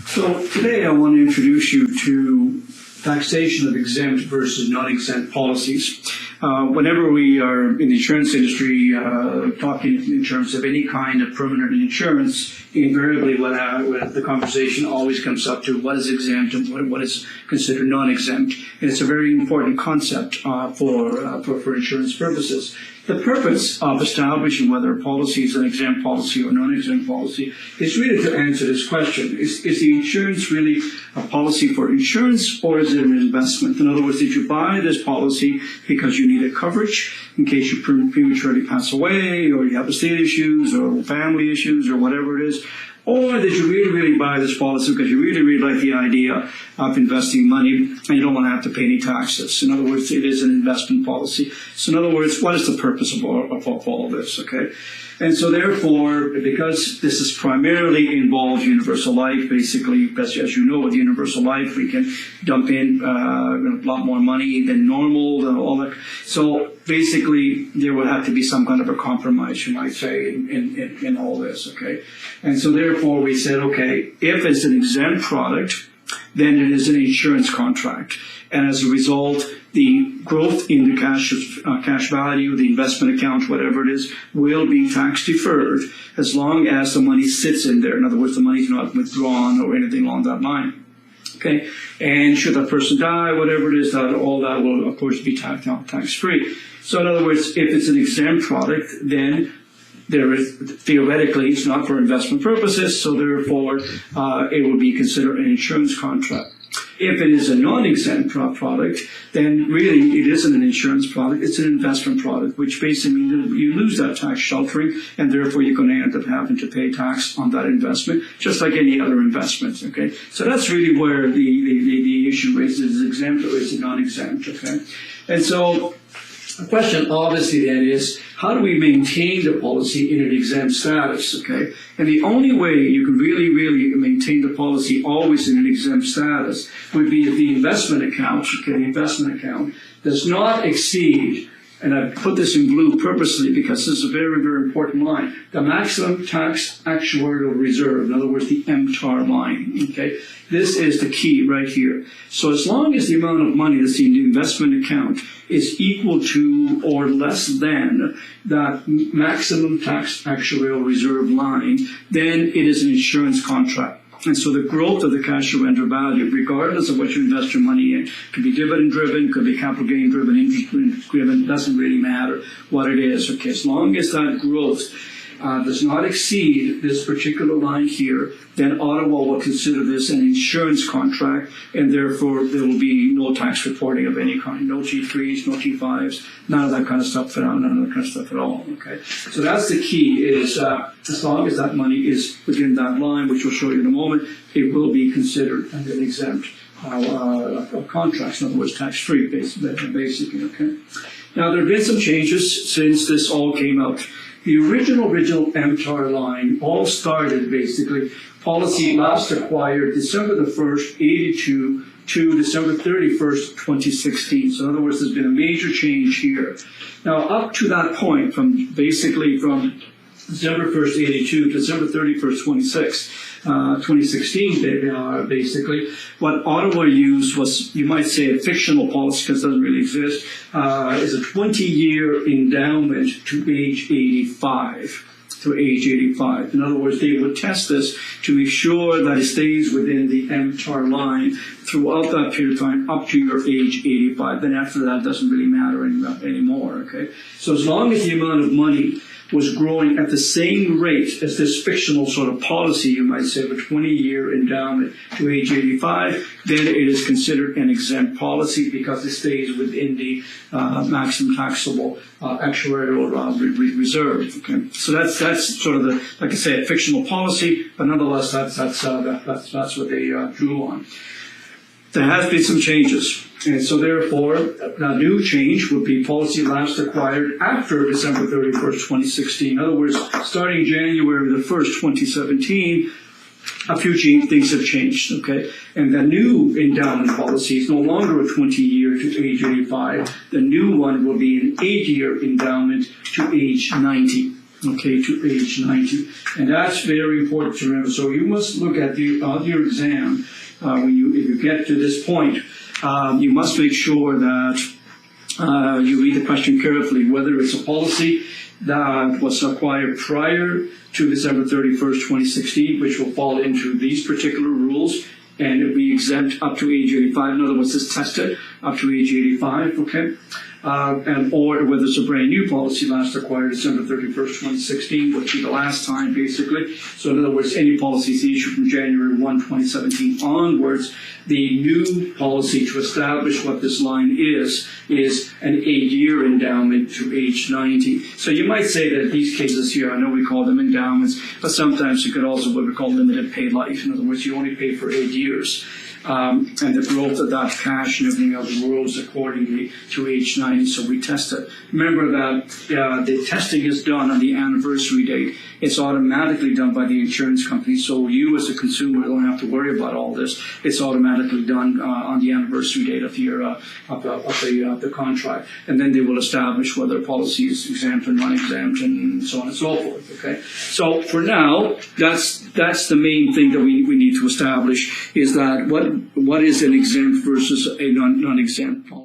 So today I want to introduce you to taxation of exempt versus non-exempt policies. Whenever we are in the insurance industry talking in terms of any kind of permanent insurance, invariably when the conversation always comes up to what is exempt and what is considered non-exempt. And it's a very important concept for insurance purposes. The purpose of establishing whether a policy is an exempt policy or non-exempt policy is really to answer this question. Is the insurance really a policy for insurance, or is it an investment? In other words, did you buy this policy because you needed coverage in case you prematurely pass away, or you have estate issues or family issues or whatever it is? Or did you really buy this policy because you really like the idea of investing money and you don't want to have to pay any taxes? In other words, it is an investment policy. So in other words, what is the purpose of all of this, okay? And so therefore, because this is primarily involves universal life, basically, as you know, with universal life, we can dump in a lot more money than normal and all that. So basically, there would have to be some kind of a compromise, you might say, in all this, okay? And so therefore, we said, okay, if it's an exempt product, then it is an insurance contract. And as a result, the growth in the cash value, the investment account, whatever it is, will be tax deferred as long as the money sits in there. In other words, the money is not withdrawn or anything along that line. Okay, and should that person die, whatever it is, all that will, of course, be tax-free. So in other words, if it's an exempt product, then there is, theoretically, it's not for investment purposes, so therefore it will be considered an insurance contract. If it is a non-exempt product, then really it isn't an insurance product, it's an investment product, which basically means you lose that tax sheltering, and therefore you're going to end up having to pay tax on that investment, just like any other investment, okay? So that's really where the issue is exempt or is it non-exempt, okay? And so the question obviously then is, how do we maintain the policy in an exempt status, okay? And the only way you can really maintain the policy always in an exempt status would be if the investment account, okay, the investment account does not exceed, and I put this in blue purposely because this is a very important line, the maximum tax actuarial reserve, in other words, the MTAR line, okay? This is the key right here. So as long as the amount of money that's in the investment account is equal to or less than that maximum tax actuarial reserve line, then it is an insurance contract. And so the growth of the cash surrender value, regardless of what you invest your money in, could be dividend-driven, could be capital gain-driven, interest-driven, doesn't really matter what it is. Okay, as long as that growth does not exceed this particular line here, then Ottawa will consider this an insurance contract, and therefore there will be no tax reporting of any kind, no T3s, no T5s, none of that kind of stuff at all. Okay, so that's the key. Is as long as that money is within that line, which we'll show you in a moment, it will be considered an exempt contracts. In other words, tax-free, basically. Okay. Now there have been some changes since this all came out. The original MTAR line all started basically, policy last acquired December the 1st, 82 to December 31st, 2016. So in other words, there's been a major change here. Now up to that point, from December 1st, 82 to December 31st, 2016, basically, what Ottawa used was, you might say, a fictional policy because it doesn't really exist, is a 20-year endowment to age 85. In other words, they would test this to make sure that it stays within the MTAR line throughout that period of time up to your age 85. Then after that, it doesn't really matter anymore, okay? So as long as the amount of money was growing at the same rate as this fictional sort of policy, you might say, of a 20-year endowment to age 85, then it is considered an exempt policy because it stays within the maximum taxable actuarial reserve. Okay, so that's sort of the, like I say, a fictional policy, but nonetheless, that's what they drew on. There has been some changes. And so therefore, a new change would be policy last acquired after December 31st, 2016. In other words, starting January the 1st, 2017, a few things have changed, okay? And the new endowment policy is no longer a 20-year to age 85. The new one will be an 8-year endowment to age 90. okay, to age 90. And that's very important to remember. So you must look at your exam if you get to this point. You must make sure that you read the question carefully, whether it's a policy that was acquired prior to December 31st, 2016, which will fall into these particular rules, and it'll be exempt up to age 85. In other words, it's tested up to age 85, okay? Or whether it's a brand new policy last acquired December 31st, 2016, which is the last time, basically. So in other words, any policies issued from January 1, 2017 onwards, the new policy to establish what this line is an 8-year endowment to age 90. So you might say that these cases here, I know we call them endowments, but sometimes you could also what we call limited pay life. In other words, you only pay for 8 years. And the growth of that cash and everything else grows accordingly to age 90, so we test it. Remember that the testing is done on the anniversary date. It's automatically done by the insurance company, so you as a consumer don't have to worry about all this. It's automatically done on the anniversary date of the contract, and then they will establish whether a policy is exempt or non-exempt, and so on and so forth. Okay, so for now, that's the main thing that we need to establish, is that what is an exempt versus a non-exempt policy.